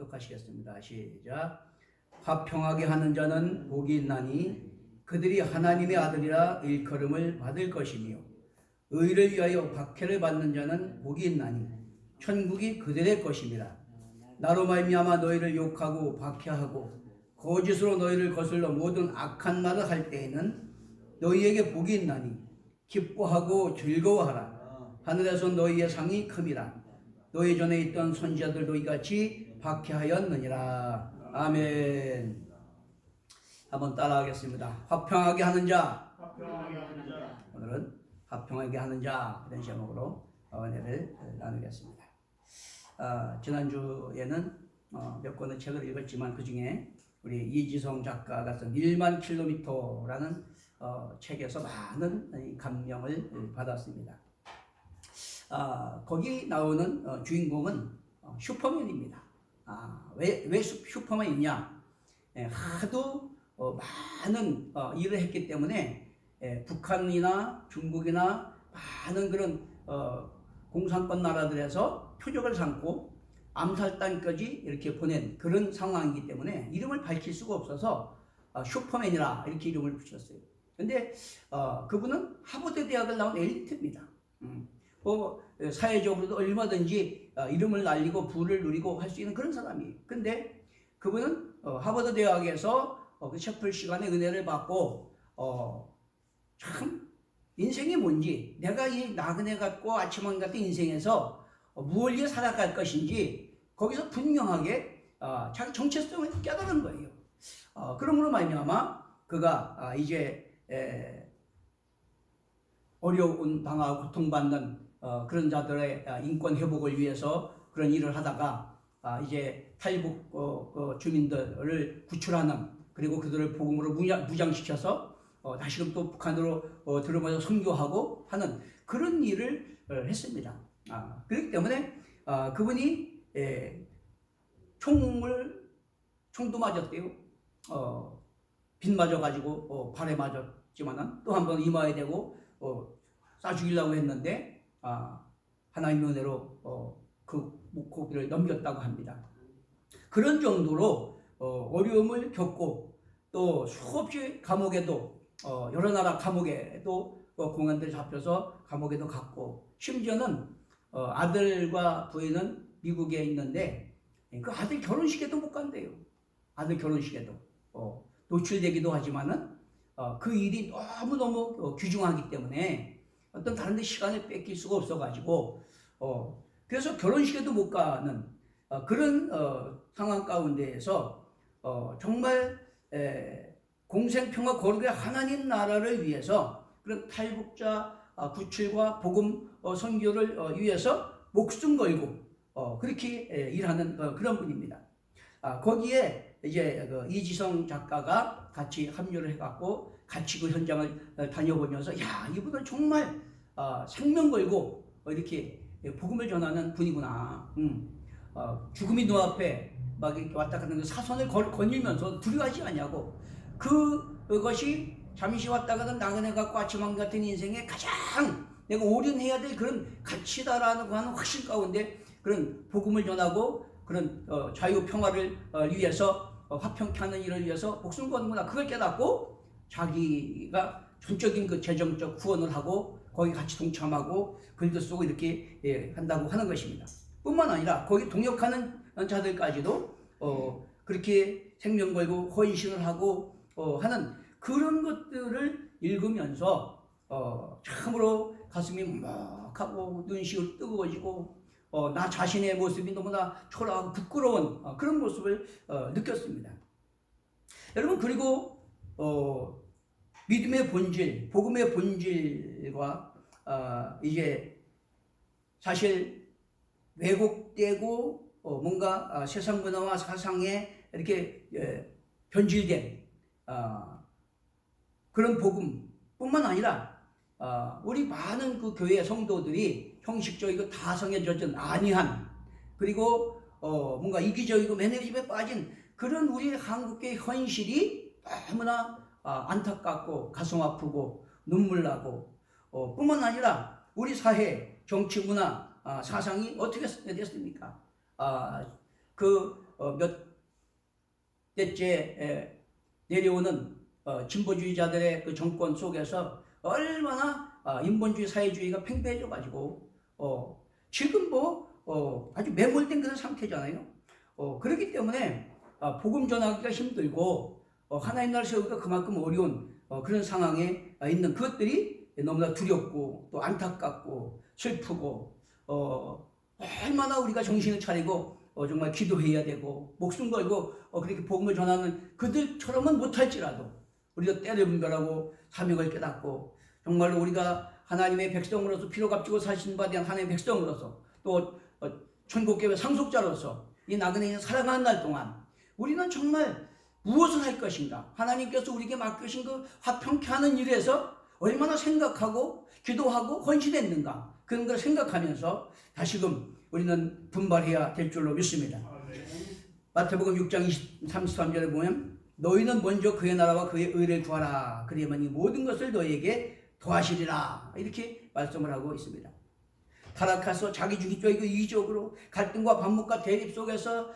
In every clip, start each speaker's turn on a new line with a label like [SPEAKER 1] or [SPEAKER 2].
[SPEAKER 1] 합독하시겠습니다. 시작. 화평하게 하는 자는 복이 있나니 그들이 하나님의 아들이라 일컬음을 받을 것이며 의를 위하여 박해를 받는 자는 복이 있나니 천국이 그들의 것임이라. 나로 말미암아 너희를 욕하고 박해하고 거짓으로 너희를 거슬러 모든 악한 말을 할 때에는 너희에게 복이 있나니 기뻐하고 즐거워하라. 하늘에서 너희의 상이 큼이라. 너희 전에 있던 선지자들도 이같이 박해하였느니라. 아멘. 한번 따라하겠습니다. 화평하게 하는 자. 오늘은 화평하게 하는 자 이런 제목으로 은혜를 나누겠습니다. 지난주에는 몇 권의 책을 읽었지만 그 중에 우리 이지성 작가가 쓴 1만 킬로미터라는 책에서 많은 감명을 받았습니다. 거기 나오는 주인공은 슈퍼맨입니다. 왜 슈퍼맨이냐? 하도 많은 일을 했기 때문에 북한이나 중국이나 많은 그런 공산권 나라들에서 표적을 삼고 암살단까지 이렇게 보낸 그런 상황이기 때문에 이름을 밝힐 수가 없어서 슈퍼맨이라 이렇게 이름을 붙였어요. 근데 그분은 하버드 대학을 나온 엘리트입니다. 사회적으로도 얼마든지 이름을 날리고 부를 누리고 할 수 있는 그런 사람이에요. 근데 그분은 하버드 대학에서 그 셰플 시간에 은혜를 받고 참 인생이 뭔지, 내가 이 나그네 같고 아침왕 같은 인생에서 무엇을 위해 살아갈 것인지 거기서 분명하게 자기 정체성을 깨달은 거예요. 그러므로 말미암아 그가 이제 어려운 당하고 고통받는 그런 자들의 인권 회복을 위해서 그런 일을 하다가 이제 탈북 주민들을 구출하는, 그리고 그들을 복음으로 무장시켜서 다시금 또 북한으로 들어가서 선교하고 하는 그런 일을 했습니다. 그렇기 때문에 그분이 총도 맞았대요. 빗 맞아가지고 발에 맞았지만은 또 한 번 이마에 대고 쏴 죽이려고 했는데 하나님의 은혜로 그 고비를 넘겼다고 합니다. 그런 정도로 어려움을 겪고 또 수없이 감옥에도 여러 나라 감옥에도 공안들 잡혀서 감옥에도 갔고, 심지어는 아들과 부인은 미국에 있는데 그 아들 결혼식에도 못 간대요. 아들 결혼식에도 노출되기도 하지만은 그 일이 너무너무 귀중하기 때문에 어떤 다른 데 시간을 뺏길 수가 없어가지고 그래서 결혼식에도 못 가는 그런 상황 가운데에서 정말 공생평화 거룩의 하나님 나라를 위해서 그런 탈북자 구출과 복음 선교를 위해서 목숨 걸고 그렇게 일하는 그런 분입니다. 거기에 이제 이지성 작가가 같이 합류를 해갖고 같이 그 현장을 다녀보면서 이분은 정말 생명 걸고 이렇게 복음을 전하는 분이구나. 죽음이 눈앞에 막 이렇게 왔다 갔다 하는 사선을 거닐면서 두려워하지 않냐고. 그것이 잠시 왔다 가던 나그네 같고 아침왕 같은 인생에 가장 내가 올인해야 될 그런 가치다라는 하는 확신 가운데 그런 복음을 전하고 그런 자유 평화를 위해서 화평케 하는 일을 위해서 목숨 거는구나. 그걸 깨닫고 자기가 전적인 그 재정적 후원을 하고 거기 같이 동참하고 글도 쓰고 이렇게 한다고 하는 것입니다. 뿐만 아니라 거기 동역하는 자들까지도 그렇게 생명 걸고 헌신을 하고 하는 그런 것들을 읽으면서 참으로 가슴이 먹하고 눈시울 뜨거워지고 나 자신의 모습이 너무나 초라하고 부끄러운 그런 모습을 느꼈습니다. 여러분, 그리고 믿음의 본질, 복음의 본질과 이제 사실 왜곡되고 뭔가 세상 문화와 사상에 이렇게 변질된 그런 복음뿐만 아니라 우리 많은 그 교회 성도들이 형식적이고 다성에 젖은 안이한, 그리고 뭔가 이기적이고 매너리즘에 빠진 그런 우리 한국의 현실이 너무나 안타깝고 가슴 아프고 눈물 나고 뿐만 아니라 우리 사회, 정치, 문화, 사상이 어떻게 됐습니까? 몇 대째 내려오는 진보주의자들의 그 정권 속에서 얼마나 인본주의 사회주의가 팽배해져 가지고 지금 아주 매몰된 그런 상태잖아요. 그렇기 때문에 복음 전하기가 힘들고 하나님 나라 세우기가 그만큼 어려운 그런 상황에 있는 그것들이 너무나 두렵고 또 안타깝고 슬프고 얼마나 우리가 정신을 차리고 정말 기도해야 되고 목숨 걸고 그렇게 복음을 전하는 그들처럼은 못할지라도 우리가 때를 분별하고 사명을 깨닫고 정말로 우리가 하나님의 백성으로서 피로 값지고 사신 바 대한 하나님의 백성으로서 또 천국계의 상속자로서 이 나그네 인생 살아가는 날 동안 우리는 정말 무엇을 할 것인가, 하나님께서 우리에게 맡기신 그 화평케 하는 일에서 얼마나 생각하고 기도하고 헌신했는가, 그런 걸 생각하면서 다시금 우리는 분발해야 될 줄로 믿습니다. 마태복음 6장 33절에 보면 너희는 먼저 그의 나라와 그의 의를 구하라, 그리하면 이 모든 것을 너희에게 더하시리라, 이렇게 말씀을 하고 있습니다. 타락해서 자기주의적이고 이기적으로 갈등과 반목과 대립 속에서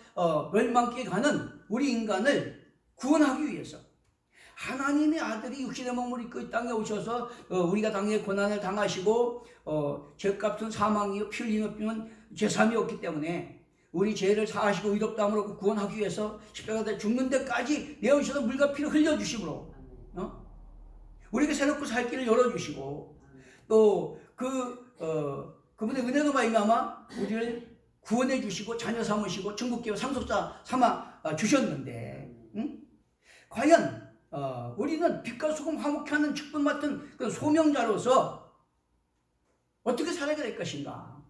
[SPEAKER 1] 멸망케 가는 우리 인간을 구원하기 위해서 하나님의 아들이 육신의 몸을 입고 이 땅에 오셔서 우리가 당연히 고난을 당하시고 죄값은 사망이요 피 흘림은 죄삼이었기 때문에 우리 죄를 사하시고 의롭다함으로 구원하기 위해서 십자가에 죽는 데까지 내어주셔서 물과 피를 흘려주심으로 우리에게 새롭고 살 길을 열어주시고 또 그분의 은혜로 말미암아 우리를 구원해 주시고 자녀 삼으시고 천국계의 상속자 삼아 주셨는데 과연 우리는 빛과 소금 화목케 하는 직분 맡은 그 소명자로서 어떻게 살아야 될 것인가?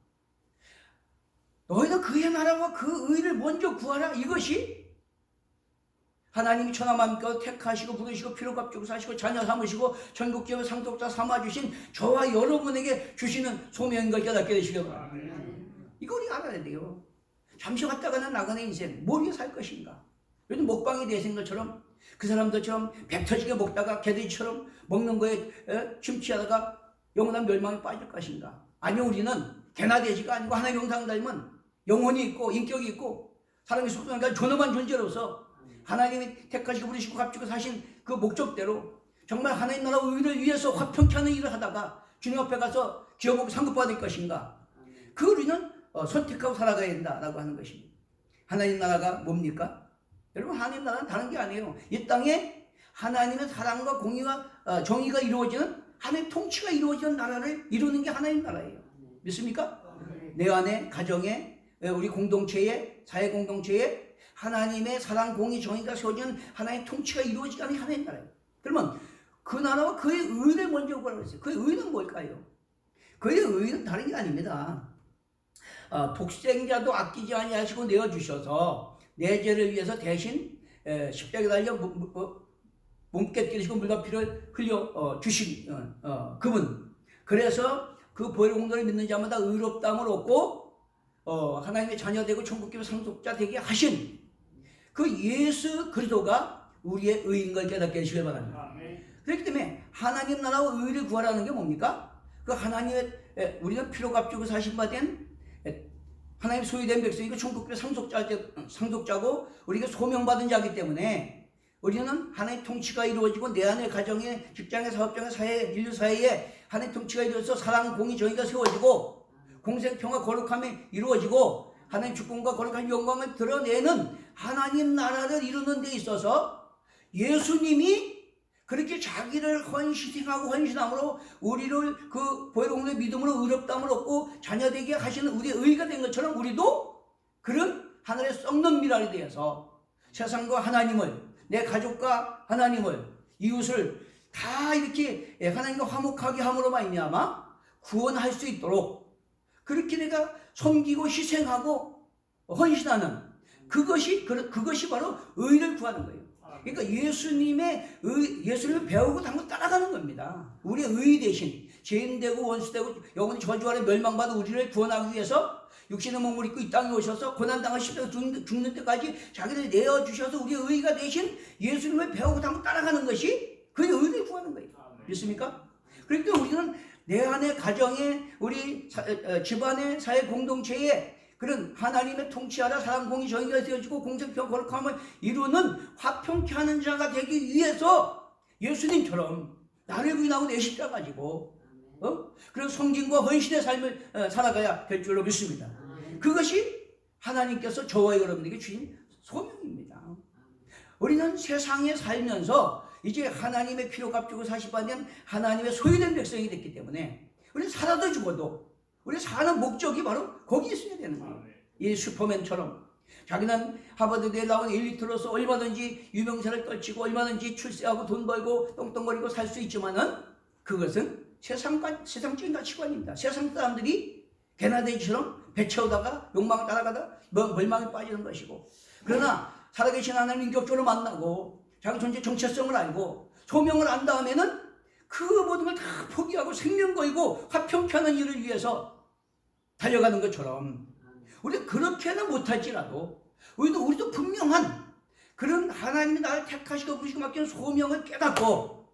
[SPEAKER 1] 너희는 그의 나라와 그 의를 먼저 구하라. 이것이 하나님이 천하만민과 택하시고 부르시고 피로 값주고 사시고 자녀 삼으시고 천국계의 상속자 삼아주신 저와 여러분에게 주시는 소명인 걸 깨닫게 되시기 바랍니다. 이거 우리가 알아야 돼요. 잠시 갔다가는 나그네 인생 뭘 위해 살 것인가? 요즘 먹방이 대세인 것처럼 그 사람들처럼 배 터지게 먹다가 개돼지처럼 먹는 거에 침취하다가 영원한 멸망에 빠질 것인가? 아니요, 우리는 개나 돼지가 아니고 하나님의 형상 닮은 영혼이 있고 인격이 있고 사람이 속성하니까 존엄한 존재로서 하나님이 택하시고 부르시고 값지고 사신 그 목적대로 정말 하나님 나라 의를 위해서 화평케 하는 일을 하다가 주님 앞에 가서 기업하고 상급받을 것인가? 그 우리는 선택하고 살아가야 된다라고 하는 것입니다. 하나님 나라가 뭡니까? 여러분, 하나님 나라는 다른 게 아니에요. 이 땅에 하나님의 사랑과 공의와 정의가 이루어지는 하나님의 통치가 이루어지는 나라를 이루는 게 하나님 나라예요. 믿습니까? 내 안에 가정에 우리 공동체에 사회 공동체에 하나님의 사랑, 공의, 정의가 세워지는 하나님의 통치가 이루어지게 하는 하나님 나라예요. 그러면 그 나라와 그의 의를 먼저 구하라고 했어요. 그의 의는 뭘까요? 그의 의는 다른 게 아닙니다. 독생자도 아끼지 아니하시고 내어주셔서 내 죄를 위해서 대신 십자가에 달려 몸께 때리시고 물과 피를 흘려 주신 그분. 그래서 그 보혈 공로를 믿는 자마다 의롭다함을 얻고 하나님의 자녀되고 천국계의 상속자 되게 하신 그 예수 그리스도가 우리의 의인 걸 깨닫게 해주시기 바랍니다. 그렇기 때문에 하나님 나라와 의를 구하라는 게 뭡니까? 그 하나님의 우리는 피로 값주고 사신 바 된 하나님 소유된 백성이고 천국의 상속자고 우리가 소명받은 자이기 때문에 우리는 하나님의 통치가 이루어지고 내 안의 가정에 직장에 사업장에 사회 인류 사회에 하나님의 통치가 이루어져서 사랑 공의 정의가 세워지고 공생평화 거룩함이 이루어지고 하나님 주권과 거룩한 영광을 드러내는 하나님 나라를 이루는 데 있어서 예수님이 그렇게 자기를 희생하고 헌신함으로 우리를 그 보혈 공로의 믿음으로 의롭다함을 얻고 자녀되게 하시는 우리의 의가 된 것처럼 우리도 그런 하늘의 썩는 미랄이 되어서 세상과 하나님을, 내 가족과 하나님을, 이웃을 다 이렇게 하나님과 화목하게 함으로 말미암아 구원할 수 있도록 그렇게 내가 섬기고 희생하고 헌신하는 그것이 바로 의를 구하는 거예요. 그러니까 예수님을 배우고 당고 따라가는 겁니다. 우리의 의 대신 죄인되고 원수되고 영원히 저주 아래 멸망받은 우리를 구원하기 위해서 육신의 몸을 입고 이 땅에 오셔서 고난당한 십자가 죽는 때까지 자기를 내어주셔서 우리의 의가 대신 예수님을 배우고 당고 따라가는 것이 그의 의를 구하는 거예요. 믿습니까? 그러니까 우리는 내 안의 가정에 우리 집안의 사회 공동체에 그런 하나님의 통치 아래 사랑, 공의, 정의가 되어지고 공생평화 거룩함을 이루는 화평케 하는 자가 되기 위해서 예수님처럼 나를 부인하고 내 십자가 가지고 그런 성김과 헌신의 삶을 살아가야 될 줄로 믿습니다. 그것이 하나님께서 저와 여러분에게 주신 소명입니다. 우리는 세상에 살면서 이제 하나님의 피로 값주고 사시받는 하나님의 소유된 백성이 됐기 때문에 우리는 살아도 죽어도 우리 사는 목적이 바로 거기 있어야 되는 거예요. 이 슈퍼맨처럼 자기는 하버드대에 나온 엘리트로서 얼마든지 유명세를 떨치고 얼마든지 출세하고 돈 벌고 똥똥거리고 살 수 있지만은 그것은 세상적인 가치관입니다. 세상 사람들이 개나돼지처럼 배 채우다가 욕망을 따라가다 멸망에 빠지는 것이고, 그러나 살아계신 하나님 인격적으로 만나고 자기 존재 정체성을 알고 소명을 안 다음에는 그 모든 걸 다 포기하고 생명 걸고 화평케 하는 일을 위해서 달려가는 것처럼 우리가 그렇게는 못할지라도 우리도 분명한 그런 하나님이 나를 택하시고 부르시고 맡긴 소명을 깨닫고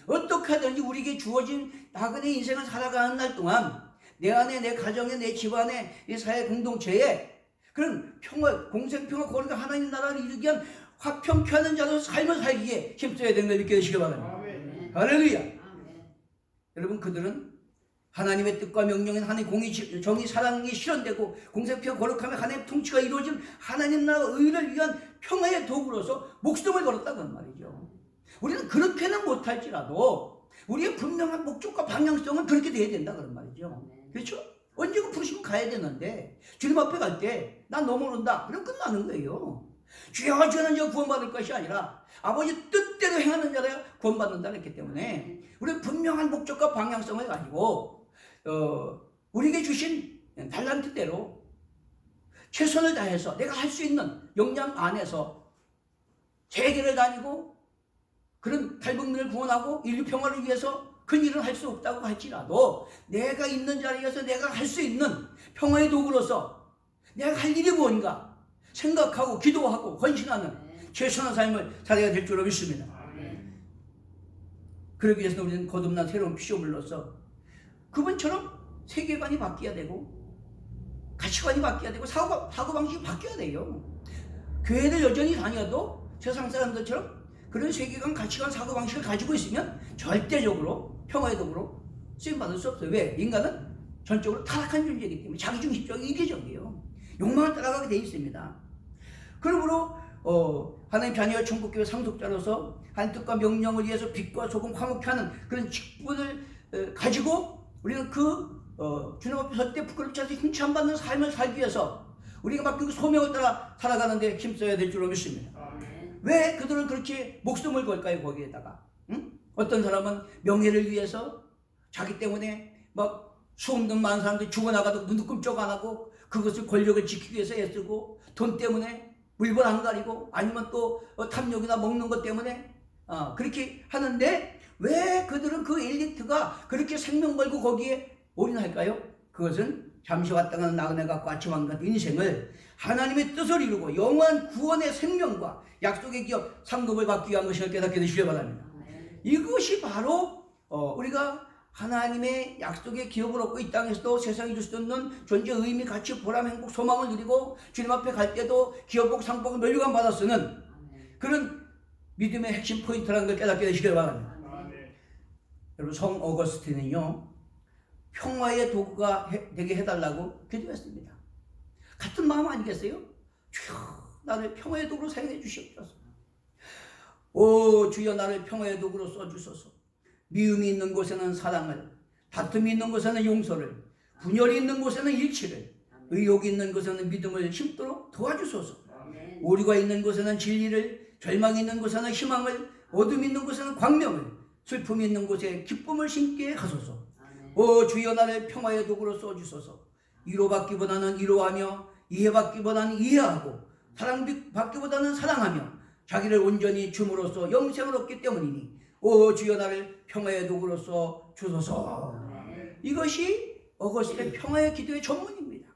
[SPEAKER 1] 어떻게 하든지 우리에게 주어진 나그네 인생을 살아가는 날 동안 내 안에, 내 가정에, 내 집안에, 내 사회 공동체에 그런 평화, 공생평화, 거룩한 하나님 나라를 이루기 위한 화평케 하는 자로서 삶을 살기에 힘써야 되는 걸 믿게 되시기 바랍니다. 할렐루야. 여러분, 그들은 하나님의 뜻과 명령인 하나님의 공의, 정의, 사랑이 실현되고 공생평화 거룩함에 하나님의 통치가 이루어진 하나님 나라 의를 위한 평화의 도구로서 목숨을 걸었다는 말이죠. 우리는 그렇게는 못할지라도 우리의 분명한 목적과 방향성은 그렇게 돼야 된다 그런 말이죠. 그렇죠? 언제고 부르시면 가야 되는데 주님 앞에 갈 때 난 너 모른다 그럼 끝나는 거예요. 주여 주여는 저 구원받을 것이 아니라 아버지 뜻대로 행하는 자가 구원받는다 했기 때문에 우리는 분명한 목적과 방향성을 가지고 우리에게 주신 달란트대로 최선을 다해서 내가 할 수 있는 역량 안에서 세계를 다니고 그런 탈북민을 구원하고 인류 평화를 위해서 큰 일은 할 수 없다고 할지라도 내가 있는 자리에서 내가 할 수 있는 평화의 도구로서 내가 할 일이 뭔가 생각하고 기도하고 헌신하는 최선의 삶을 살아야 될 줄로 믿습니다. 그러기 위해서 우리는 거듭난 새로운 피조물로서 그분처럼 세계관이 바뀌어야 되고 가치관이 바뀌어야 되고 사고방식이 바뀌어야 돼요. 교회를 여전히 다녀도 세상 사람들처럼 그런 세계관, 가치관, 사고방식을 가지고 있으면 절대적으로 평화의 도구로 쓰임받을 수 없어요. 왜? 인간은 전적으로 타락한 존재이기 때문에 자기중심적이고 이기적이에요. 욕망을 따라가게 되어 있습니다. 그러므로 하나님 자녀의 천국교회 상속자로서 하나님 뜻과 명령을 위해서 빛과 소금 화목케 하는 그런 직분을 가지고 우리는 주님 앞에 설 때 부끄럽지 않게 흉치 안 받는 삶을 살기 위해서 우리가 맡긴 소명을 따라 살아가는 데 힘써야 될 줄로 믿습니다. 왜 그들은 그렇게 목숨을 걸까요? 거기에다가 어떤 사람은 명예를 위해서 자기 때문에 막 수없는 많은 사람들이 죽어나가도 눈도 끔쩍 안 하고 그것을 권력을 지키기 위해서 애쓰고 돈 때문에 물건 안 가리고 아니면 또 탐욕이나 먹는 것 때문에 그렇게 하는데 왜 그들은 그 엘리트가 그렇게 생명 걸고 거기에 올인할까요? 그것은 잠시 왔다 가는 나그네 같고 아침왕 같은 인생을 하나님의 뜻을 이루고 영원한 구원의 생명과 약속의 기업 상급을 받기 위한 것을 깨닫게 되시길 바랍니다. 이것이 바로 우리가 하나님의 약속의 기업을 얻고 이 땅에서도 세상이 줄 수 없는 존재, 의미, 가치, 보람, 행복, 소망을 누리고 주님 앞에 갈 때도 기업복, 상복을 면류관 받아 쓰는 그런 믿음의 핵심 포인트라는 걸 깨닫게 되시길 바랍니다. 여러분, 성 어거스틴은요 평화의 도구가 되게 해달라고 기도했습니다. 같은 마음 아니겠어요? 주여 나를 평화의 도구로 사용해 주시옵소서. 오 주여 나를 평화의 도구로 써주소서. 미움이 있는 곳에는 사랑을, 다툼이 있는 곳에는 용서를, 분열이 있는 곳에는 일치를, 의욕이 있는 곳에는 믿음을 심도록 도와주소서. 오류가 있는 곳에는 진리를, 절망이 있는 곳에는 희망을, 어둠이 있는 곳에는 광명을, 슬픔이 있는 곳에 기쁨을 심게 하소서. 오 주여 나를 평화의 도구로 써주소서. 위로받기보다는 위로하며 이해받기보다는 이해하고 사랑받기보다는 사랑하며 자기를 온전히 줌으로써 영생을 얻기 때문이니 오 주여 나를 평화의 도구로서 주소서. 이것이 어거스틴의 평화의 기도의 전문입니다.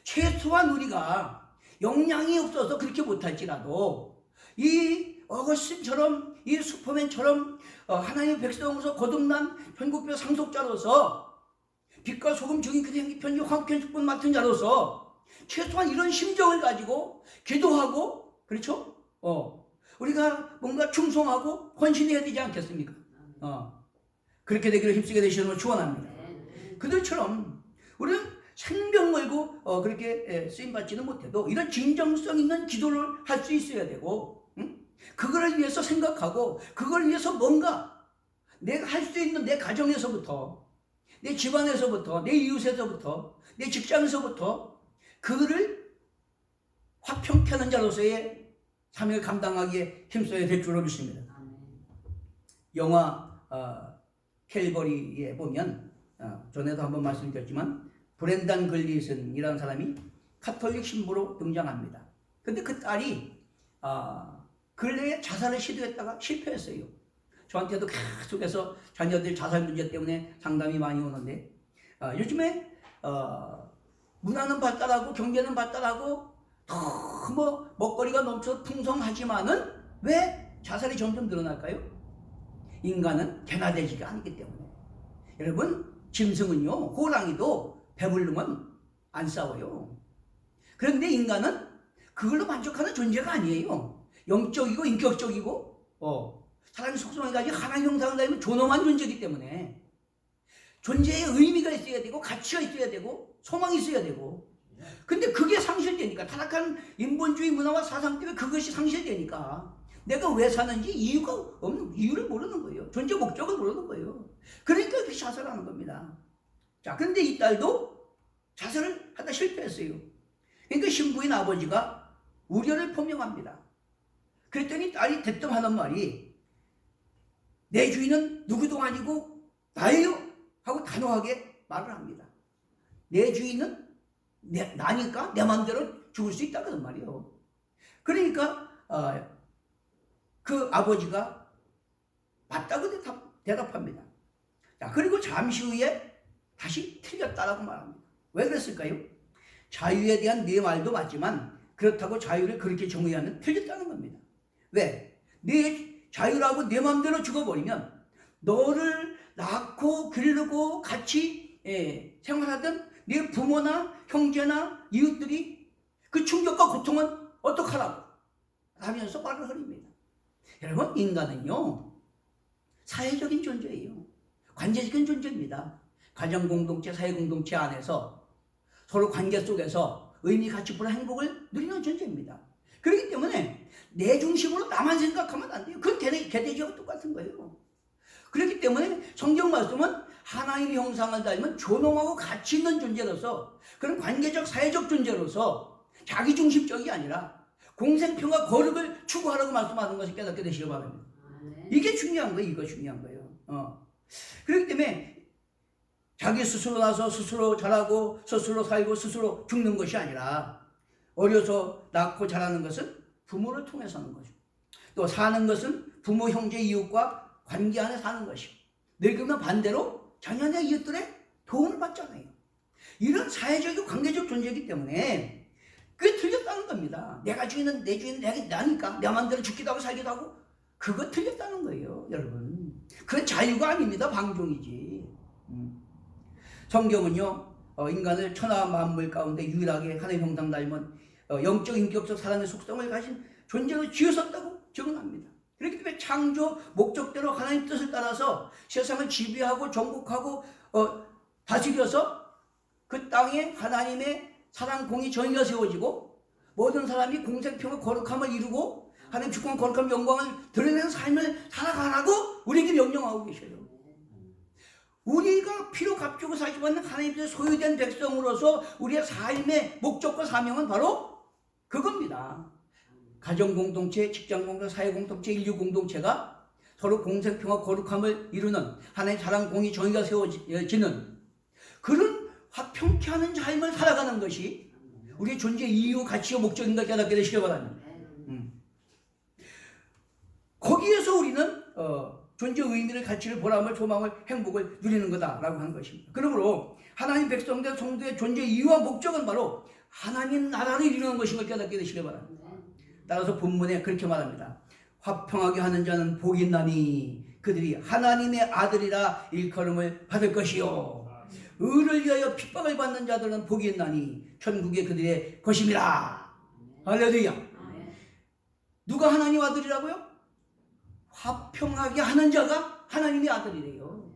[SPEAKER 1] 최소한 우리가 역량이 없어서 그렇게 못할지라도 이 어거스틴처럼 이 슈퍼맨처럼 하나님의 백성으로서 거듭난 천국교회 상속자로서 빛과 소금 증인 그대의 편지 황복한 축복 맡은 자로서 최소한 이런 심정을 가지고 기도하고, 그렇죠? 우리가 뭔가 충성하고 헌신해야 되지 않겠습니까? 그렇게 되기를 힘쓰게 되시는 걸 축원합니다. 그들처럼 우리는 생명 걸고 그렇게 쓰임받지는 못해도 이런 진정성 있는 기도를 할 수 있어야 되고, 그거를 위해서 생각하고 그걸 위해서 뭔가 내가 할 수 있는 내 가정에서부터, 내 집안에서부터, 내 이웃에서부터, 내 직장에서부터 그거를 화평케 하는 자로서의 사명을 감당하기에 힘써야 될 줄로 믿습니다. 영화 캘버리에 보면 전에도 한번 말씀드렸지만 브렌단 글리슨이라는 사람이 카톨릭 신부로 등장합니다. 근데 그 딸이 근래에 자살을 시도했다가 실패했어요. 저한테도 계속해서 자녀들 자살 문제 때문에 상담이 많이 오는데, 요즘에 문화는 발달하고 경제는 발달하고 너무 먹거리가 넘쳐 풍성하지만은 왜 자살이 점점 늘어날까요? 인간은 개나대지가 아니기 때문에. 여러분, 짐승은요, 호랑이도 배부르면 안 싸워요. 그런데 인간은 그걸로 만족하는 존재가 아니에요. 영적이고 인격적이고 사람이 속성을 가지고 하나님 형상을 가지고 존엄한 존재이기 때문에 존재의 의미가 있어야 되고 가치가 있어야 되고 소망이 있어야 되고, 근데 그게 상실되니까, 타락한 인본주의 문화와 사상 때문에 그것이 상실되니까 내가 왜 사는지 이유가 없는, 이유를 모르는 거예요. 존재 목적을 모르는 거예요. 그러니까 그렇게 자살하는 겁니다. 자, 근데 이 딸도 자살을 하다 실패했어요. 그러니까 신부인 아버지가 우려를 표명합니다. 그랬더니 딸이 대뜸 하는 말이, 내 주인은 누구도 아니고 나예요 하고 단호하게 말을 합니다. 내 주인은 나니까 내 마음대로 죽을 수 있다는 말이에요. 그러니까 그 아버지가 맞다고 대답합니다. 자, 그리고 잠시 후에 다시 틀렸다라고 말합니다. 왜 그랬을까요? 자유에 대한 네 말도 맞지만 그렇다고 자유를 그렇게 정의하면 틀렸다는 겁니다. 왜? 네 자유라고 내 마음대로 죽어버리면 너를 낳고 기르고 같이 생활하던 네 부모나 형제나 이웃들이 그 충격과 고통은 어떡하라고 하면서 말을 흘립니다. 여러분, 인간은요 사회적인 존재예요. 관계적인 존재입니다. 가정공동체, 사회공동체 안에서 서로 관계 속에서 의미, 가치, 불화, 행복을 누리는 존재입니다. 그렇기 때문에 내 중심으로 나만 생각하면 안 돼요. 그건 개돼지와 똑같은 거예요. 그렇기 때문에 성경 말씀은 하나님의 형상을 닮은 존엄하고 가치 있는 존재로서, 그런 관계적, 사회적 존재로서 자기중심적이 아니라 공생평화, 거룩을 추구하라고 말씀하는 것을 깨닫게 되시기 바랍니다. 이게 중요한 거예요. 이거 중요한 거예요. 그렇기 때문에 자기 스스로 나서 스스로 자라고 스스로 살고 스스로 죽는 것이 아니라, 어려서 낳고 자라는 것은 부모를 통해서 하는 거죠. 또 사는 것은 부모, 형제, 이웃과 관계 안에 사는 것이고, 늙으면 반대로 자녀나 이웃들의 도움을 받잖아요. 이런 사회적이고 관계적 존재이기 때문에 그게 틀렸다는 겁니다. 내가 주인은 내 주인은 나니까 내 마음대로 죽기도 하고 살기도 하고, 그거 틀렸다는 거예요, 여러분. 그건 자유가 아닙니다. 방종이지. 성경은요 인간을 천하 만물 가운데 유일하게 하나님 형상 닮은 영적 인격적 사랑의 속성을 가진 존재로 지으셨다고 증언합니다. 그렇기 때문에 창조 목적대로 하나님 뜻을 따라서 세상을 지배하고 정복하고 다스려서 그 땅에 하나님의 사랑, 공의, 정의가 세워지고 모든 사람이 공생평화, 거룩함을 이루고 하나님 주권, 거룩함, 영광을 드러내는 삶을 살아가라고 우리에게 명령하고 계셔요. 우리가 피로 값주고 살지만 하나님께서 소유된 백성으로서 우리의 삶의 목적과 사명은 바로 그겁니다. 가정공동체, 직장공동체, 사회공동체, 인류공동체가 서로 공생평화, 거룩함을 이루는 하나님의 사랑, 공의, 정의가 세워지는 그런 화평케 하는 삶을 살아가는 것이 우리의 존재 이유, 가치와 목적인 걸 깨닫게 되시기 바랍니다. 거기에서 우리는 존재의 의미를, 가치를, 보람을, 소망을, 행복을 누리는 거다라고 하는 것입니다. 그러므로 하나님 백성들 성도의 존재 이유와 목적은 바로 하나님 나라를 이루는 것인 걸 깨닫게 되시기 바랍니다. 따라서 본문에 그렇게 말합니다. 화평하게 하는 자는 복이 있나니 그들이 하나님의 아들이라 일컬음을 받을 것이요. 의를 위하여 핍박을 받는 자들은 복이 있나니 천국이 그들의 것임이라. 할렐루야. 누가 하나님 아들이라고요? 화평하게 하는 자가 하나님의 아들이래요.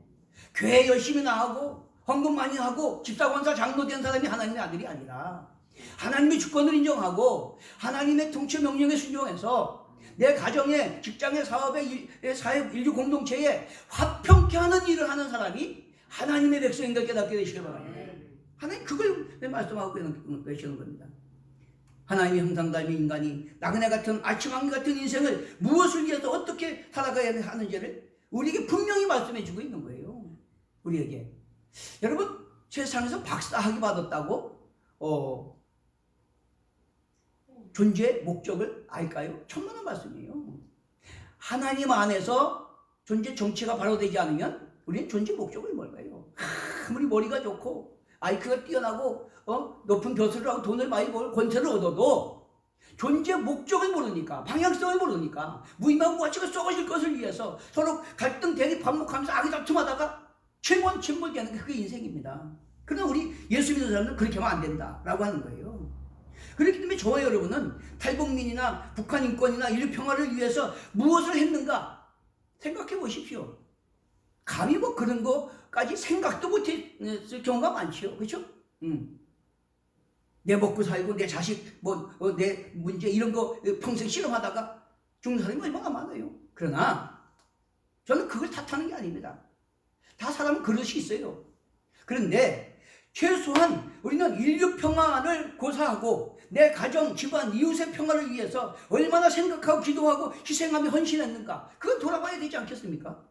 [SPEAKER 1] 교회 열심히 나가고 헌금 많이 하고 집사권사 장로 된 사람이 하나님의 아들이 아니라 하나님의 주권을 인정하고 하나님의 통치 명령에 순종해서 내 가정에, 직장에, 사업에, 사회 인류 공동체에 화평케 하는 일을 하는 사람이 하나님의 백성인 걸 깨닫게 되시길 바랍니다. 하나님 그걸 말씀하고 계시는 겁니다. 하나님의 형상닮은 인간이 나그네 같은 아침왕기 같은 인생을 무엇을 위해서 어떻게 살아가야 하는지를 우리에게 분명히 말씀해 주고 있는 거예요. 우리에게. 여러분, 세상에서 박사학위 받았다고 존재의 목적을 알까요? 천만의 말씀이에요. 하나님 안에서 존재 정체가 바로 되지 않으면 우리는 존재 목적을 뭘까요? 아무리 머리가 좋고 IQ가 뛰어나고 높은 교수를 하고 돈을 많이 벌고 권세를 얻어도 존재 목적을 모르니까, 방향성을 모르니까 무의미하고 무가치가 썩어질 것을 위해서 서로 갈등, 대립, 반목하면서 악의다툼하다가 침몰되는 게 그게 인생입니다. 그러나 우리 예수 믿는 사람은 그렇게 하면 안 된다라고 하는 거예요. 그렇기 때문에 저와 여러분은 탈북민이나 북한 인권이나 인류 평화를 위해서 무엇을 했는가 생각해 보십시오. 감히 뭐 그런 거까지 생각도 못했을 경우가 많지요. 그렇죠? 내 먹고 살고 내 자식 내 문제 이런 거 평생 실험하다가 죽는 사람이 얼마나 많아요. 그러나 저는 그걸 탓하는 게 아닙니다. 다 사람은 그릇이 있어요. 그런데 최소한 우리는 인류 평화를 고사하고 내 가정, 집안, 이웃의 평화를 위해서 얼마나 생각하고 기도하고 희생하며 헌신했는가, 그건 돌아봐야 되지 않겠습니까?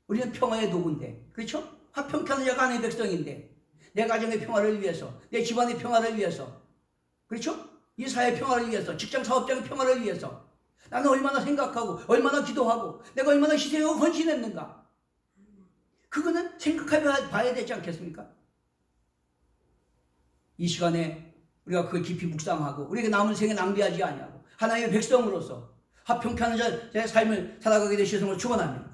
[SPEAKER 1] 우리는 평화의 도구인데, 그렇죠? 화평케 하는 자가 하나님의 백성인데 내 가정의 평화를 위해서, 내 집안의 평화를 위해서, 그렇죠? 이 사회의 평화를 위해서, 직장 사업장의 평화를 위해서 나는 얼마나 생각하고 얼마나 기도하고 내가 얼마나 희생하고 헌신했는가, 그거는 생각해 봐야 되지 않겠습니까? 이 시간에 우리가 그걸 깊이 묵상하고 우리에게 남은 생에 낭비하지 아니하고 하나님의 백성으로서 화평케 하는 자의 삶을 살아가게 되시는 것을 축원합니다.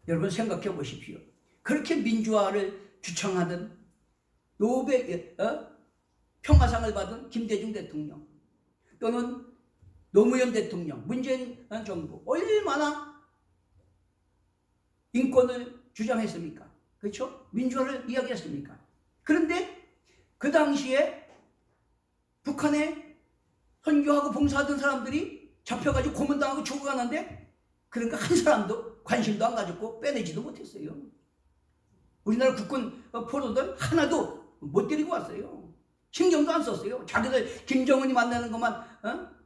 [SPEAKER 1] 여러분 생각해 보십시오. 그렇게 민주화를 주창하던 노벨 평화상을 받은 김대중 대통령 또는 노무현 대통령, 문재인 정부 얼마나 인권을 주장했습니까? 그렇죠? 민주화를 이야기했습니까? 그런데 그 당시에 북한에 선교하고 봉사하던 사람들이 잡혀가지고 고문당하고 죽어가는데 그런 거 한 사람도 관심도 안 가졌고 빼내지도 못했어요. 우리나라 국군 포로들 하나도 못 데리고 왔어요. 신경도 안 썼어요. 자기들 김정은이 만나는 것만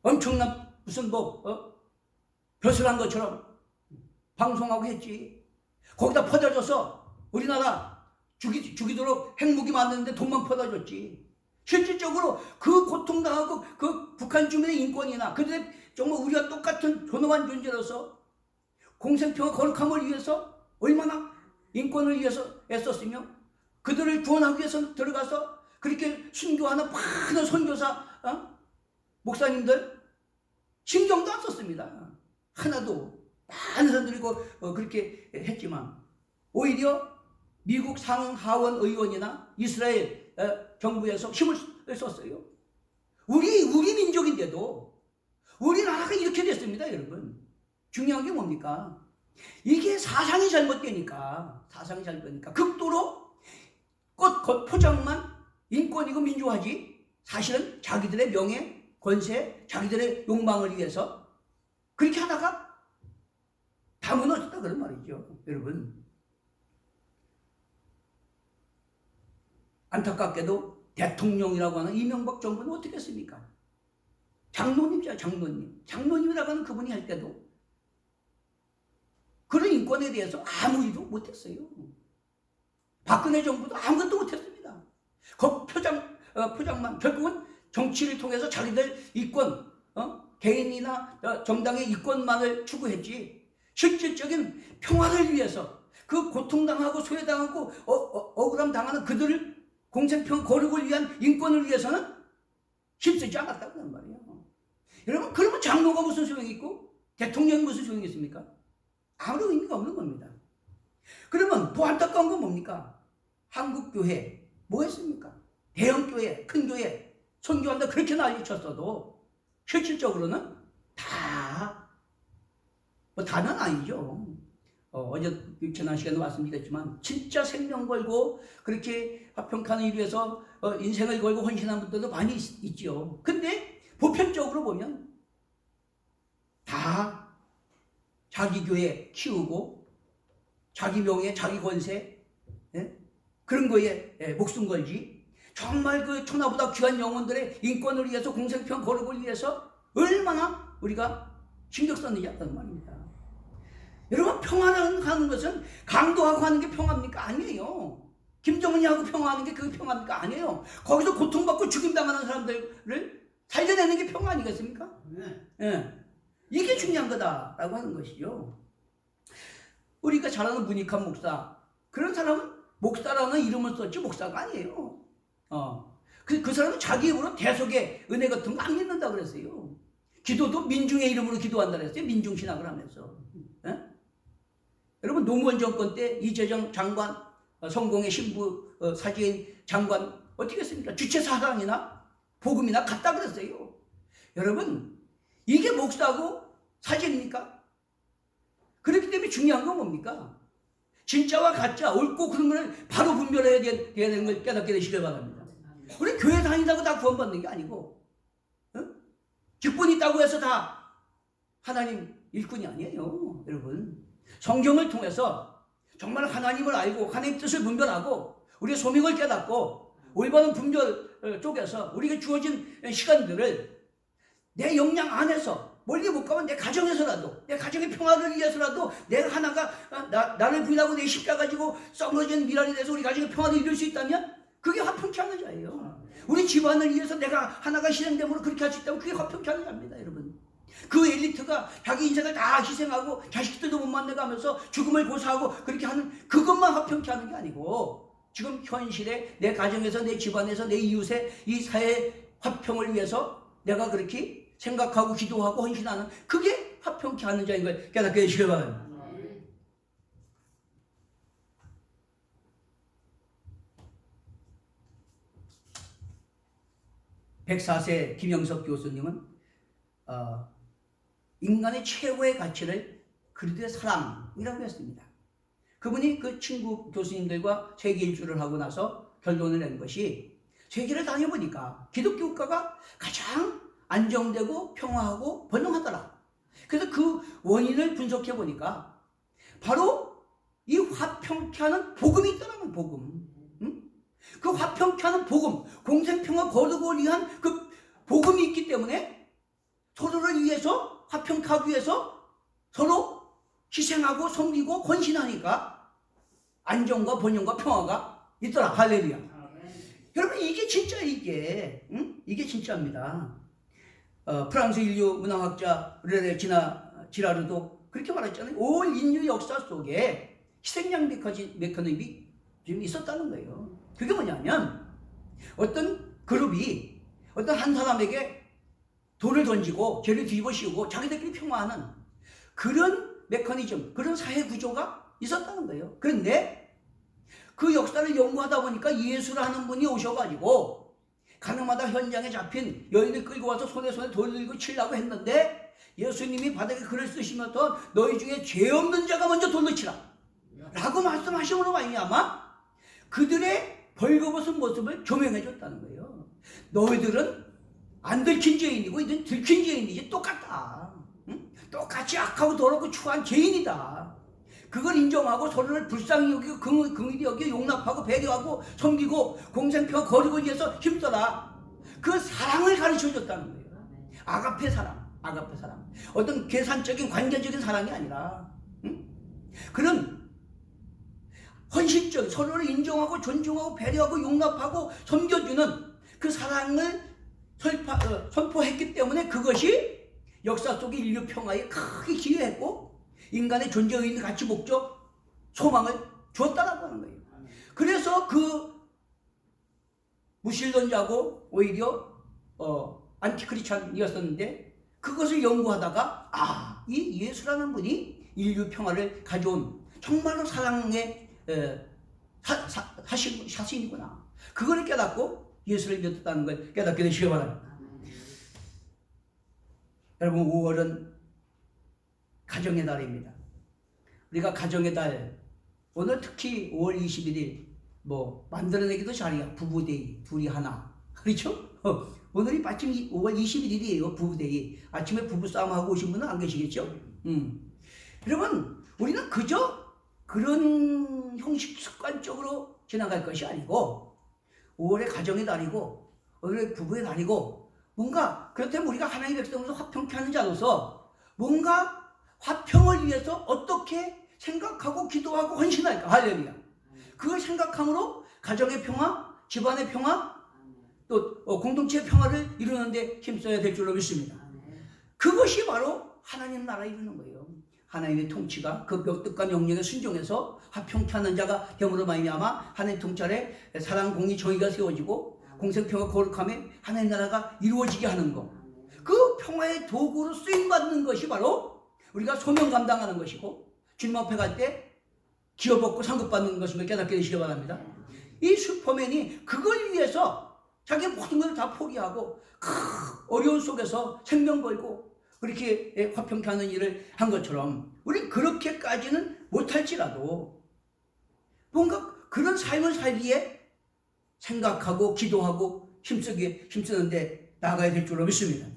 [SPEAKER 1] 엄청난 무슨 벼슬한 것처럼 방송하고 했지. 거기다 퍼다줘서 우리나라 죽이도록 핵무기 만드는데 돈만 퍼다줬지. 실질적으로 그 고통당하고 그 북한 주민의 인권이나 그들의 정말 우리와 똑같은 존엄한 존재로서 공생평화 거룩함을 위해서 얼마나 인권을 위해서 애썼으며 그들을 구원하기 위해서 들어가서 그렇게 순교하는 많은 선교사 목사님들 신경도 안 썼습니다. 하나도. 많은 사람들이 그렇게 했지만 오히려 미국 상하원 의원이나 이스라엘 정부에서 힘을 썼어요. 우리 민족인데도 우리나라가 이렇게 됐습니다. 여러분 중요한 게 뭡니까? 이게 사상이 잘못되니까 극도로 꽃 포장만 인권이고 민주화지 사실은 자기들의 명예, 권세, 자기들의 욕망을 위해서 그렇게 하다가 다 무너졌다 그런 말이죠. 여러분 안타깝게도 대통령이라고 하는 이명박 정부는 어떻게 했습니까? 장로님이죠. 장로님이라고 하는 그분이 할 때도 그런 인권에 대해서 아무 일도 못했어요. 박근혜 정부도 아무것도 못했습니다. 그 포장만 결국은 정치를 통해서 자기들 이권, 개인이나 정당의 이권만을 추구했지 실질적인 평화를 위해서 그 고통당하고 소외당하고 억울함 당하는 그들을 공생평화 거룩을 위한 인권을 위해서는 힘쓰지 않았다고 하는 말이에요. 여러분 그러면 장로가 무슨 소용이 있고 대통령이 무슨 소용이 있습니까? 아무런 의미가 없는 겁니다. 그러면 더 안타까운 건 뭡니까? 한국교회 뭐 했습니까? 대형교회, 큰 교회 선교한다 그렇게 난리쳤어도 실질적으로는 다, 뭐 다는 아니죠. 어제 지난 시간에 말씀드렸지만 진짜 생명 걸고 그렇게 화평하는 일 위해서 인생을 걸고 헌신한 분들도 많이 있죠. 근데 보편적으로 보면 다 자기 교회 키우고 자기 명예, 자기 권세, 예? 그런 거에 목숨 걸지. 정말 그 천하보다 귀한 영혼들의 인권을 위해서 공생평 거룩을 위해서 얼마나 우리가 신경 썼느냐 하는 말입니다. 여러분, 평화하는 것은 강도하고 하는 게 평화입니까? 아니에요. 김정은이 하고 평화하는 게 그게 평화입니까? 아니에요. 거기서 고통받고 죽임당하는 사람들을 살려내는 게 평화 아니겠습니까? 예. 이게 중요한 거다라고 하는 것이죠. 우리가 잘 아는 문익환 목사, 그런 사람은 목사라는 이름을 썼지 목사가 아니에요. 그 사람은 자기 입으로 대속의 은혜 같은 거 안 믿는다 그랬어요. 기도도 민중의 이름으로 기도한다 그랬어요. 민중신학을 하면서. 예? 여러분, 노무현 정권 때 이재정 장관, 성공의 신부 사진 장관 어떻게 했습니까? 주체 사상이나 복음이나 같다 그랬어요. 여러분, 이게 목사고 사진입니까? 그렇기 때문에 중요한 건 뭡니까? 진짜와 가짜, 옳고 그런 걸 바로 분별해야 되는 걸 깨닫게 되시길 바랍니다. 우리 교회 다닌다고 다 구원받는 게 아니고, 직분이 있다고 해서 다 하나님 일꾼이 아니에요. 여러분, 성경을 통해서 정말 하나님을 알고 하나님 뜻을 분별하고 우리의 소명을 깨닫고 올바른 분별 쪽에서 우리가 주어진 시간들을 내 역량 안에서 멀리 못 가면 내 가정에서라도, 내 가정의 평화를 위해서라도 내가 하나가 나를 부인하고 내 십자 가지고 썩어진 미랄이 돼서 우리 가정의 평화를 이룰 수 있다면 그게 화평케 하는 자예요. 우리 집안을 위해서 내가 하나가 희생됨으로 그렇게 할 수 있다면 그게 화평케 하는 자입니다. 여러분, 그 엘리트가 자기 인생을 다 희생하고 자식들도 못 만나가면서 죽음을 고사하고 그렇게 하는 그것만 화평케 하는 게 아니고, 지금 현실에 내 가정에서, 내 집안에서, 내 이웃의 이 사회 화평을 위해서 내가 그렇게 생각하고 기도하고 헌신하는 그게 화평케 하는 자인 걸 깨닫게 되시길 바랍니다. 104세 김영석 교수님은 인간의 최고의 가치를 그리스도의 사랑이라고 했습니다. 그분이 그 친구 교수님들과 세계 일주를 하고 나서 결론을 낸 것이, 세계를 다녀보니까 기독교 국가가 가장 안정되고 평화하고 번영하더라. 그래서 그 원인을 분석해 보니까 바로 이 화평케 하는 복음이 있더라는 복음. 그 화평케 하는 복음, 공생평화 거룩을 위한 그 복음이 있기 때문에 서로를 위해서 화평케 하기 위해서 서로 희생하고 섬기고 헌신하니까 안정과 번영과 평화가 있더라. 할렐루야. 여러분, 이게 진짜 이게 진짜입니다. 프랑스 인류 문화학자 르네 지라르도 그렇게 말했잖아요. 올 인류 역사 속에 희생양 메커니즘이 지금 있었다는 거예요. 그게 뭐냐면, 어떤 그룹이 어떤 한 사람에게 돌을 던지고 죄를 뒤집어 씌우고 자기들끼리 평화하는 그런 메커니즘, 그런 사회 구조가 있었다는 거예요. 그런데 그 역사를 연구하다 보니까 예수라는 분이 오셔가지고 가나마다 현장에 잡힌 여인을 끌고 와서 손에 돌 들고 치려고 했는데, 예수님이 바닥에 글을 쓰시면서 너희 중에 죄 없는 자가 먼저 돌로 치라 라고 말씀하심으로 말미암아 그들의 벌거벗은 모습을 조명해 줬다는 거예요. 너희들은 안 들킨 죄인이고 이들은 들킨 죄인이지 똑같다. 응? 똑같이 악하고 더럽고 추한 죄인이다. 그걸 인정하고 서로를 불쌍히 여기고 긍휼히 여기고 용납하고 배려하고 섬기고 공생평화 거룩을 위해서 힘써라. 그 사랑을 가르쳐 줬다는 거예요. 아가페 사랑. 어떤 계산적인 관계적인 사랑이 아니라, 그런 헌신적, 서로를 인정하고 존중하고 배려하고 용납하고 섬겨주는 그 사랑을 선포했기 때문에 그것이 역사 속의 인류 평화에 크게 기여했고 인간의 존재, 의미, 가치, 목적, 소망을 주었다라고 하는 거예요. 그래서 그 무신론자고 오히려 안티크리스찬이었었는데 그것을 연구하다가 이 예수라는 분이 인류 평화를 가져온 정말로 사랑의 사신이구나. 그걸 깨닫고 예수를 믿었다는 걸 깨닫게 되시기 바랍니다. 여러분, 5월은 가정의 달입니다. 우리가 가정의 달, 오늘 특히 5월 21일 만들어내기도 잘해요. 부부데이, 둘이 하나. 그렇죠? 오늘이 마침 5월 21일이에요. 부부데이. 아침에 부부싸움하고 오신 분은 안 계시겠죠? 여러분, 우리는 그저 그런 형식 습관적으로 지나갈 것이 아니고 5월의 가정의 달이고 5월의 부부의 달이고 뭔가 그렇다면 우리가 하나님의 백성으로서 화평케 하는 자로서 뭔가 화평을 위해서 어떻게 생각하고 기도하고 헌신할까? 할렐루야. 그걸 생각함으로 가정의 평화, 집안의 평화, 또 공동체의 평화를 이루는데 힘써야 될 줄로 믿습니다. 그것이 바로 하나님 나라 이루는 거예요. 하나님의 통치가 그 뜻과 명령에 순종해서 화평케 하는 자가 됨으로 말미암아 하나님 통치 아래 사랑, 공의, 정의가 세워지고 공생평화 거룩함에 하나님 나라가 이루어지게 하는 것. 그 평화의 도구로 쓰임받는 것이 바로 우리가 소명 감당하는 것이고 주님 앞에 갈 때 기업받고 상급받는 것임을 깨닫게 되시기 바랍니다. 이 슈퍼맨이 그걸 위해서 자기 모든 걸 다 포기하고 어려운 속에서 생명 걸고 그렇게 화평케 하는 일을 한 것처럼 우리 그렇게까지는 못할지라도 뭔가 그런 삶을 살기에 생각하고 기도하고 힘쓰는데 나가야 될 줄로 믿습니다.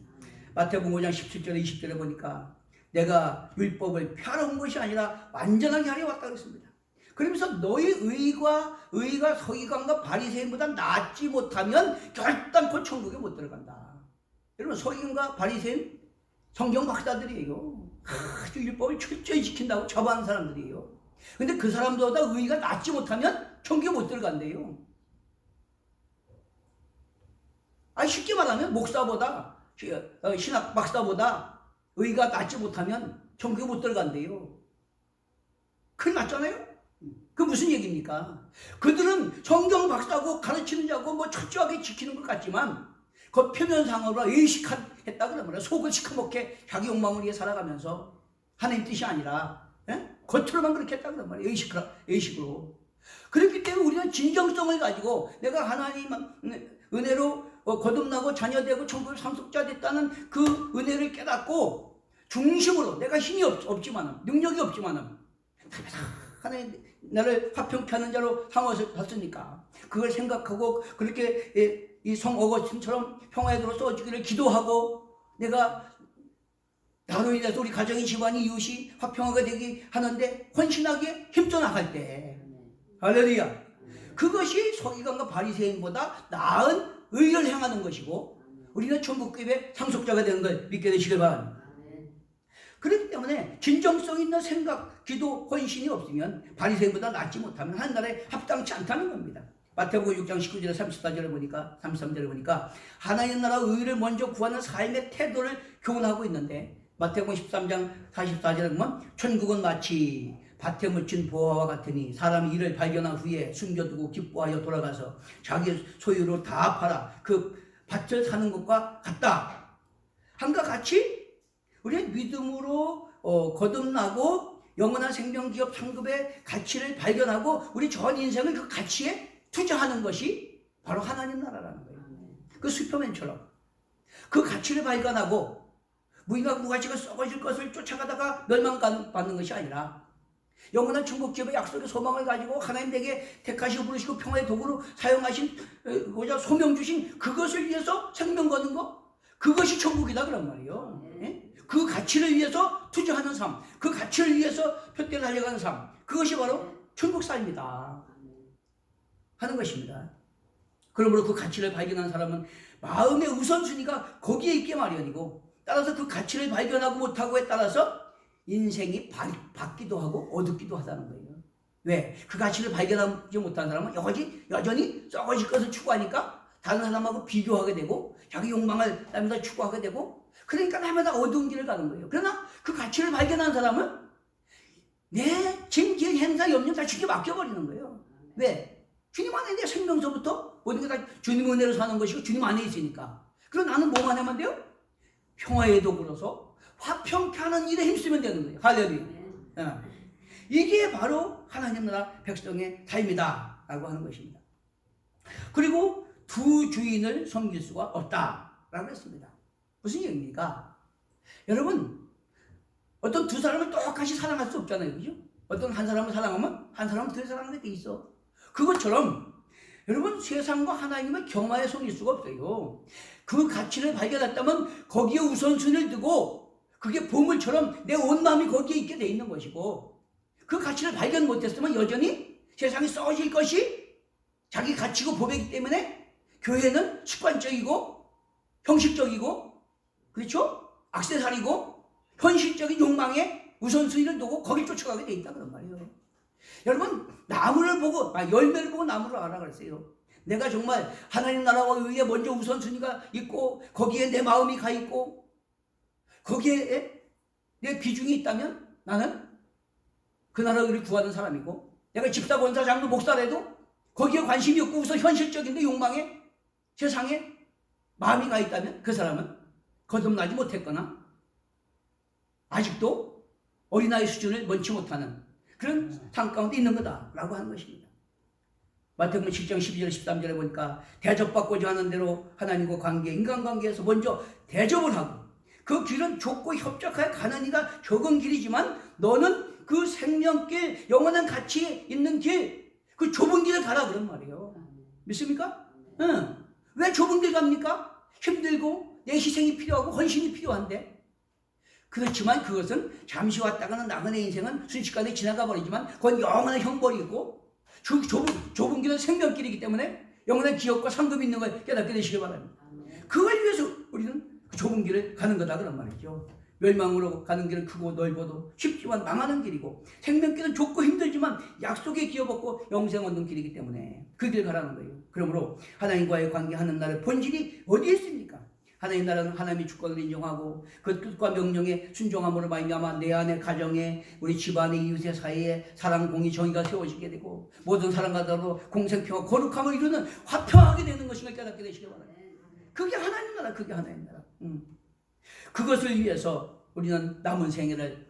[SPEAKER 1] 마태복음 5장 17절에 20절에 보니까 내가 율법을 펴러 온 것이 아니라 완전하게 하려 왔다 그랬습니다. 그러면서 너희 의가 서기관과 바리새인보다 낫지 못하면 결단코 천국에 못 들어간다. 여러분, 서기관과 바리새인 성경 박사들이에요. 아주 율법을 철저히 지킨다고 자부하는 사람들이에요. 근데 그 사람들보다 의가 낫지 못하면 천국에 못 들어간대요. 쉽게 말하면 목사보다 신학 박사보다 의가 낫지 못하면 천국에 못 들어간대요. 큰일 났잖아요. 그 무슨 얘기입니까? 그들은 성경 박사고 가르치는 자고 철저하게 지키는 것 같지만 그 표면상으로 의식했다 그러면 말이야. 속을 시커멓게 자기 욕망을 위해 살아가면서 하나님 뜻이 아니라 겉으로만 그렇게 했다 그러면 말이야. 의식으로. 그렇기 때문에 우리는 진정성을 가지고 내가 하나님 은혜로 거듭나고 자녀되고 천국의 상속자 됐다는 그 은혜를 깨닫고 중심으로 내가 힘이 없지만은 능력이 없지만은 하나님 나를 화평케 하는 자로 삼으셨으니까 그걸 생각하고 그렇게 이 성 어거스틴처럼 평화에 들어 써주기를 기도하고 내가 나로 인해서 우리 가정의 집안이 이웃이 화평하게 되게 하는데 헌신하게 힘써 나갈 때 할렐루야. 그것이 서기관과 바리새인보다 나은 의를 행하는 것이고 우리는 천국급의 상속자가 되는 걸 믿게 되시길 바랍니다. 그렇기 때문에 진정성 있는 생각, 기도, 헌신이 없으면 바리새인보다 낫지 못하면 하나님 나라에 합당치 않다는 겁니다. 마태복음 6장 19절에 34절에 보니까 33절에 보니까 하나님 나라 의를 먼저 구하는 삶의 태도를 교훈하고 있는데 마태복음 13장 44절에 보면 천국은 마치 밭에 묻힌 보화와 같으니 사람이 이를 발견한 후에 숨겨두고 기뻐하여 돌아가서 자기 소유를 다 팔아 그 밭을 사는 것과 같다. 한과 같이 우리의 믿음으로 거듭나고 영원한 생명기업 상급의 가치를 발견하고 우리 전 인생을 그 가치에 투자하는 것이 바로 하나님 나라라는 거예요. 그 슈퍼맨처럼 그 가치를 발견하고 무가치가 썩어질 것을 쫓아가다가 멸망받는 것이 아니라 영원한 천국기업의 약속의 소망을 가지고 하나님에게 택하시고 부르시고 평화의 도구로 사용하신 소명 주신 그것을 위해서 생명 거는 것, 그것이 천국이다 그런 말이에요. 그 가치를 위해서 투자하는 삶, 그 가치를 위해서 표대를 달려가는 삶, 그것이 바로 천국 삶이다 하는 것입니다. 그러므로 그 가치를 발견한 사람은 마음의 우선순위가 거기에 있게 마련이고 따라서 그 가치를 발견하고 못하고에 따라서 인생이 받기도 하고 어둡기도 하다는 거예요. 왜? 그 가치를 발견하지 못한 사람은 여전히 썩어질 것을 추구하니까 다른 사람하고 비교하게 되고 자기 욕망을 날마다 추구하게 되고 그러니까 날마다 어두운 길을 가는 거예요. 그러나 그 가치를 발견한 사람은 내 짐길 행사 염려 다 주님께 맡겨버리는 거예요. 왜? 주님 안에 내 생명서부터 모든 게 다 주님 은혜로 사는 것이고 주님 안에 있으니까. 그럼 나는 뭐만 하면 돼요? 평화의 도구로서 화평케 하는 일에 힘쓰면 되는 거예요. 할렐루야. 이게 바로 하나님 나라 백성의 삶이다 라고 하는 것입니다. 그리고 두 주인을 섬길 수가 없다라고 했습니다. 무슨 얘기입니까? 여러분, 어떤 두 사람을 똑같이 사랑할 수 없잖아요. 그죠? 어떤 한 사람을 사랑하면 한 사람은 더 사랑하게 돼 있어. 그것처럼 여러분, 세상과 하나님을 겸하여 섬길 수가 없어요. 그 가치를 발견했다면 거기에 우선순위를 두고 그게 보물처럼 내 온 마음이 거기에 있게 돼 있는 것이고, 그 가치를 발견 못했으면 여전히 세상이 썩어질 것이 자기 가치고 보배이기 때문에 교회는 습관적이고 형식적이고, 그렇죠? 액세서리고 현실적인 욕망에 우선순위를 두고 거길 쫓아가게 돼 있다 그런 말이에요. 여러분, 나무를 보고, 열매를 보고 나무를 알아 그랬어요. 내가 정말 하나님 나라와 의에 먼저 우선순위가 있고 거기에 내 마음이 가 있고 거기에 내 비중이 있다면 나는 그 나라 의를 구하는 사람이고, 내가 집사, 권사, 장로, 목사라도 거기에 관심이 없고 우선 현실적인데 욕망에 세상에 마음이 가 있다면 그 사람은 거듭나지 못했거나 아직도 어린아이 수준을 먼치 못하는 그런 삶 가운데 있는 거다라고 하는 것입니다. 마태복음 7장 12절 13절에 보니까 대접받고자 하는 대로 하나님과 관계, 인간관계에서 먼저 대접을 하고, 그 길은 좁고 협착하여 가는 이가 적은 길이지만 너는 그 생명길, 영원한 가치 있는 길, 그 좁은 길을 가라 그런 말이에요. 믿습니까? 응. 왜 좁은 길 갑니까? 힘들고 내 희생이 필요하고 헌신이 필요한데. 그렇지만 그것은 잠시 왔다가는 나그네 인생은 순식간에 지나가 버리지만 그건 영원한 형벌이고, 좁은 길은 생명길이기 때문에 영원한 기업과 상급이 있는 걸 깨닫게 되시기 바랍니다. 그걸 위해서 우리는 그 좁은 길을 가는 거다 그런 말이죠. 멸망으로 가는 길은 크고 넓어도 쉽지만 망하는 길이고, 생명길은 좁고 힘들지만 약속의 기업 얻고 영생 얻는 길이기 때문에 그 길 가라는 거예요. 그러므로 하나님과의 관계하는 나라의 본질이 어디에 있습니까? 하나님 나라는 하나님의 주권을 인정하고 그 뜻과 명령에 순종함으로 말미암아 내 안에, 가정에, 우리 집안의, 이웃의 사이에 사랑, 공의, 정의가 세워지게 되고 모든 사람과 더불어 공생평화, 거룩함을 이루는 화평하게 되는 것임을 깨닫게 되시기 바랍니다. 그게 하나님 나라, 그게 하나님 나라. 그것을 위해서 우리는 남은 생애를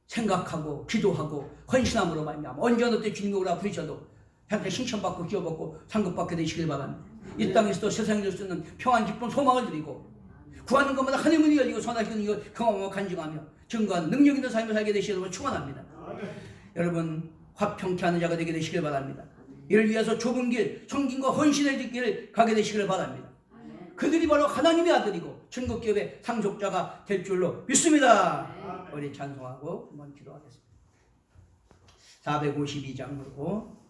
[SPEAKER 1] 생각하고 기도하고 헌신함으로 말미암아 언제 어느 때 주님이 오라 부르셔도 하나님께 칭찬받고 기업받고 상급받게 되시길 바랍니다. 이 땅에서도 세상에 줄 수 있는 평안, 기쁨, 소망을 드리고 구하는 것마다 하늘의 문이 열리고 선하시는 이걸 경험하고 간증하며 증거하는 능력 있는 삶을 살게 되시기를 축원합니다. 여러분, 화평케 하는 자가 되게 되시길 바랍니다. 이를 위해서 좁은 길, 성김과 헌신의 길을 가게 되시기를 바랍니다. 그들이 바로 하나님의 아들이고 천국기업의 상속자가 될 줄로 믿습니다. 우리 찬송하고 한번 기도하겠습니다. 452장으로